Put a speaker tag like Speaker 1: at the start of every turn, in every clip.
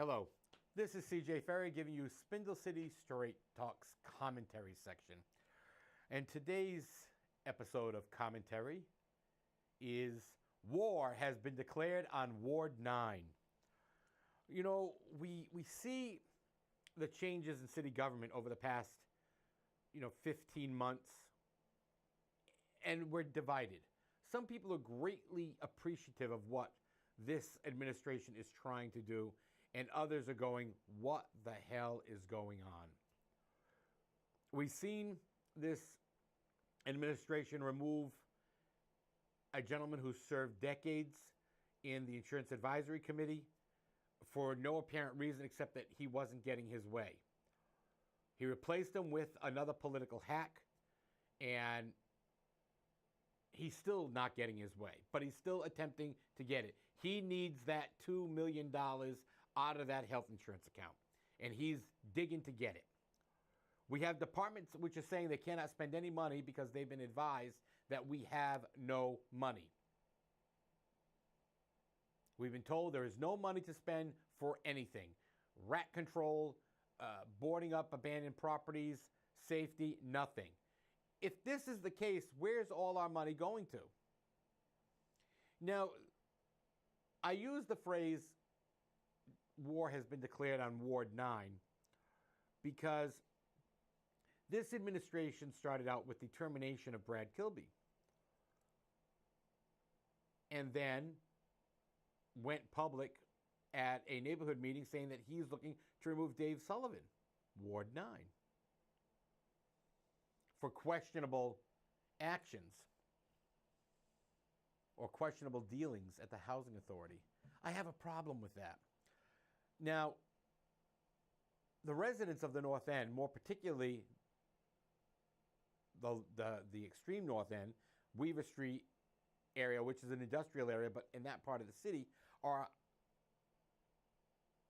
Speaker 1: Hello, this is CJ Ferry giving you Spindle City Straight Talk's commentary section. And today's episode of commentary is war has been declared on Ward 9. You know, we see the changes in city government over the past, 15 months, and we're divided. Some people are greatly appreciative of what this administration is trying to do, and others are going, what the hell is going on? We've seen this administration remove a gentleman who served decades in the Insurance Advisory Committee for no apparent reason except that he wasn't getting his way. He replaced him with another political hack, and he's still not getting his way, but he's still attempting to get it. He needs that $2 million out of that health insurance account, and he's digging to get it. We have departments which are saying they cannot spend any money because they've been advised that we have no money. We've been told there is no money to spend for anything. Rat control, boarding up abandoned properties, safety, nothing. If this is the case, where's all our money going to? Now, I use the phrase war has been declared on Ward 9 because this administration started out with the termination of Brad Kilby and then went public at a neighborhood meeting saying that he's looking to remove Dave Sullivan, Ward 9, for questionable actions or questionable dealings at the housing authority. I have a problem with that. Now, the residents of the North End, more particularly the extreme North End, Weaver Street area, which is an industrial area, but in that part of the city, are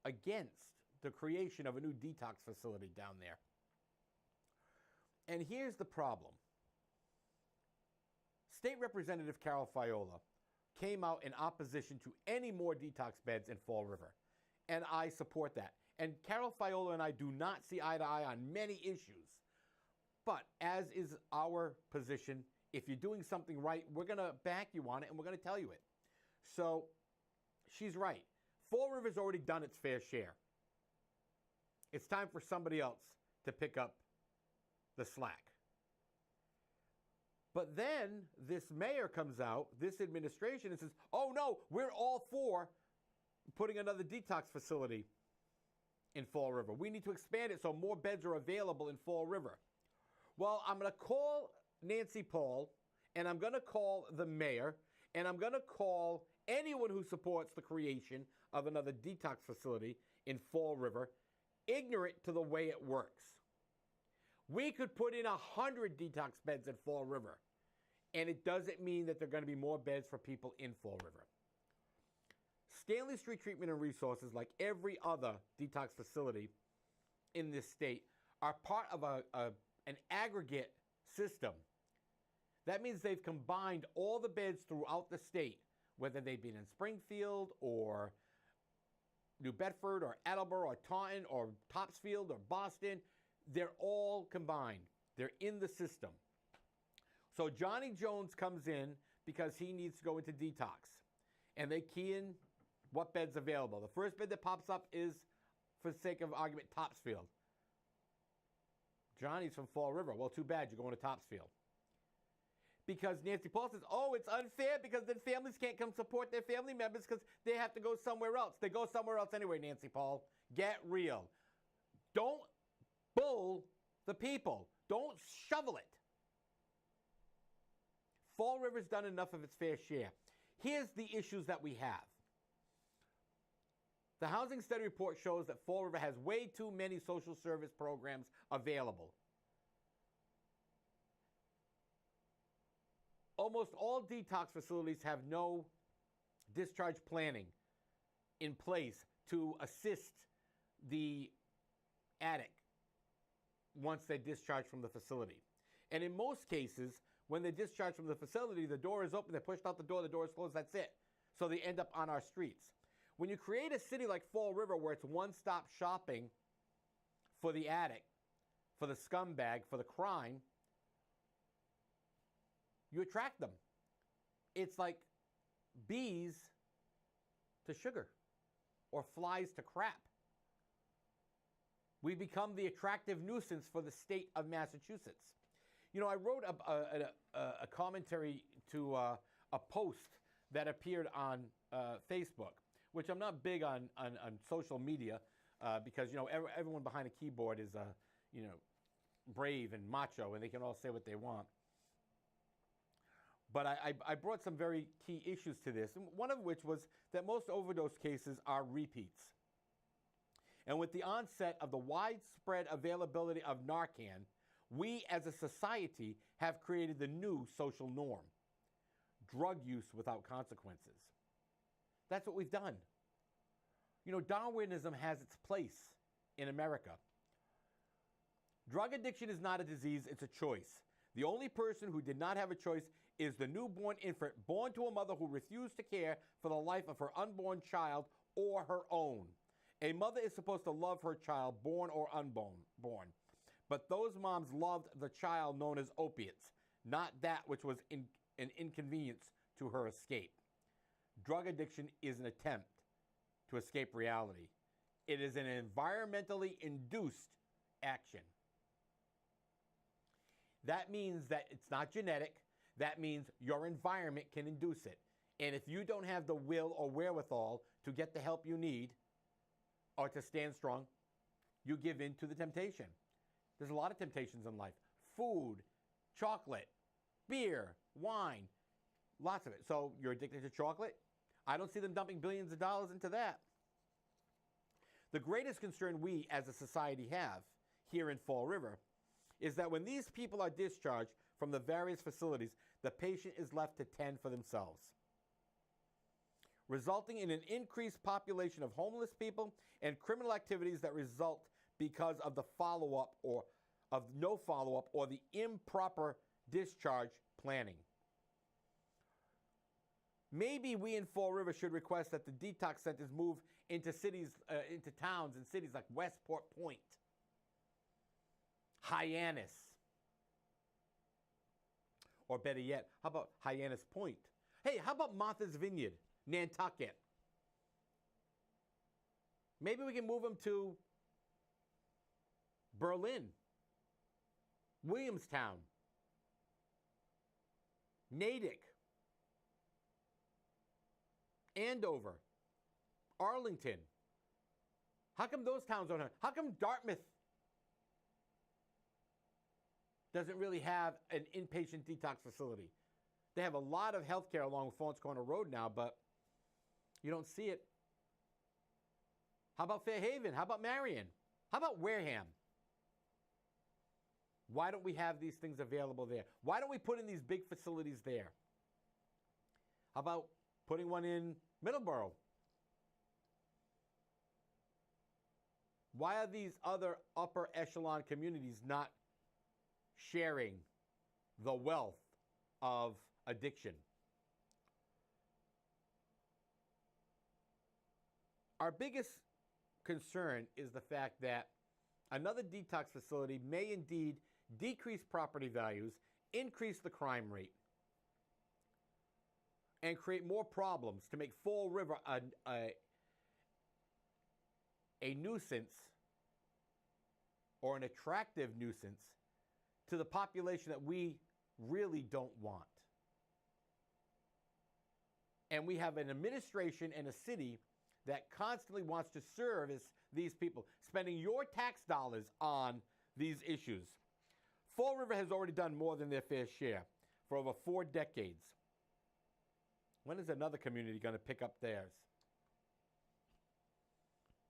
Speaker 1: against the creation of a new detox facility down there. And here's the problem. State Representative Carol Fiola came out in opposition to any more detox beds in Fall River. And I support that. And Carol Fiola and I do not see eye to eye on many issues. But as is our position, if you're doing something right, we're going to back you on it and we're going to tell you it. So she's right. Fall River's already done its fair share. It's time for somebody else to pick up the slack. But then this mayor comes out, this administration, and says, oh no, we're all for putting another detox facility in Fall River. We need to expand it so more beds are available in Fall River. Well, I'm going to call Nancy Paul, and I'm going to call the mayor, and I'm going to call anyone who supports the creation of another detox facility in Fall River ignorant to the way it works. We could put in 100 detox beds in Fall River, and it doesn't mean that there are going to be more beds for people in Fall River. Stanley Street Treatment and Resources, like every other detox facility in this state, are part of an aggregate system. That means they've combined all the beds throughout the state, whether they've been in Springfield or New Bedford or Attleboro or Taunton or Topsfield or Boston. They're all combined. They're in the system. So Johnny Jones comes in because he needs to go into detox. And they key in what bed's available. The first bed that pops up is, for the sake of argument, Topsfield. Johnny's from Fall River. Well, too bad, you're going to Topsfield. Because Nancy Paul says, oh, it's unfair because then families can't come support their family members because they have to go somewhere else. They go somewhere else anyway, Nancy Paul. Get real. Don't bull the people. Don't shovel it. Fall River's done enough of its fair share. Here's the issues that we have. The Housing Study Report shows that Fall River has way too many social service programs available. Almost all detox facilities have no discharge planning in place to assist the addict once they discharge from the facility. And in most cases, when they discharge from the facility, the door is open, they're pushed out the door is closed, that's it. So they end up on our streets. When you create a city like Fall River where it's one-stop shopping for the addict, for the scumbag, for the crime, you attract them. It's like bees to sugar or flies to crap. We become the attractive nuisance for the state of Massachusetts. You know, I wrote a commentary to a post that appeared on Facebook, which I'm not big on social media because, you know, everyone behind a keyboard is, you know, brave and macho, and they can all say what they want. But I brought some very key issues to this, and one of which was that most overdose cases are repeats. And with the onset of the widespread availability of Narcan, we as a society have created the new social norm: drug use without consequences. That's what we've done. You know, Darwinism has its place in America. Drug addiction is not a disease, it's a choice. The only person who did not have a choice is the newborn infant born to a mother who refused to care for the life of her unborn child or her own. A mother is supposed to love her child, born or unborn. But those moms loved the child known as opiates, not that which was an inconvenience to her escape. Drug addiction is an attempt to escape reality. It is an environmentally induced action. That means that it's not genetic. That means your environment can induce it. And if you don't have the will or wherewithal to get the help you need or to stand strong, you give in to the temptation. There's a lot of temptations in life. Food, chocolate, beer, wine, lots of it. So you're addicted to chocolate? I don't see them dumping billions of dollars into that. The greatest concern we as a society have here in Fall River is that when these people are discharged from the various facilities, the patient is left to tend for themselves, resulting in an increased population of homeless people and criminal activities that result because of the follow-up or of no follow-up or the improper discharge planning. Maybe we in Fall River should request that the detox centers move into cities, into towns and cities like Westport Point, Hyannis, or better yet, how about Hyannis Point? Hey, how about Martha's Vineyard, Nantucket? Maybe we can move them to Berlin, Williamstown, Natick, Andover, Arlington. How come those towns don't have? How come Dartmouth doesn't really have an inpatient detox facility? They have a lot of healthcare along Fawns Corner Road now, but you don't see it. How about Fairhaven? How about Marion? How about Wareham? Why don't we have these things available there? Why don't we put in these big facilities there? How about putting one in Middleborough? Why are these other upper echelon communities not sharing the wealth of addiction? Our biggest concern is the fact that another detox facility may indeed decrease property values, increase the crime rate, and create more problems to make Fall River a nuisance or an attractive nuisance to the population that we really don't want. And we have an administration and a city that constantly wants to service these people, spending your tax dollars on these issues. Fall River has already done more than their fair share for over 4 decades. When is another community going to pick up theirs?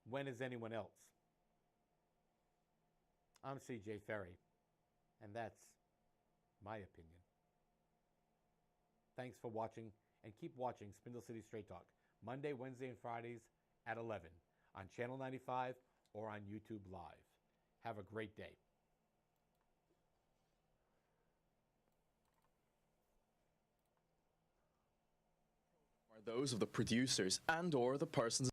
Speaker 1: When is anyone else? I'm CJ Ferry, and that's my opinion. Thanks for watching, and keep watching Spindle City Straight Talk, Monday, Wednesday, and Fridays at 11 on Channel 95 or on YouTube Live. Have a great day.
Speaker 2: Are those of the producers and/or the persons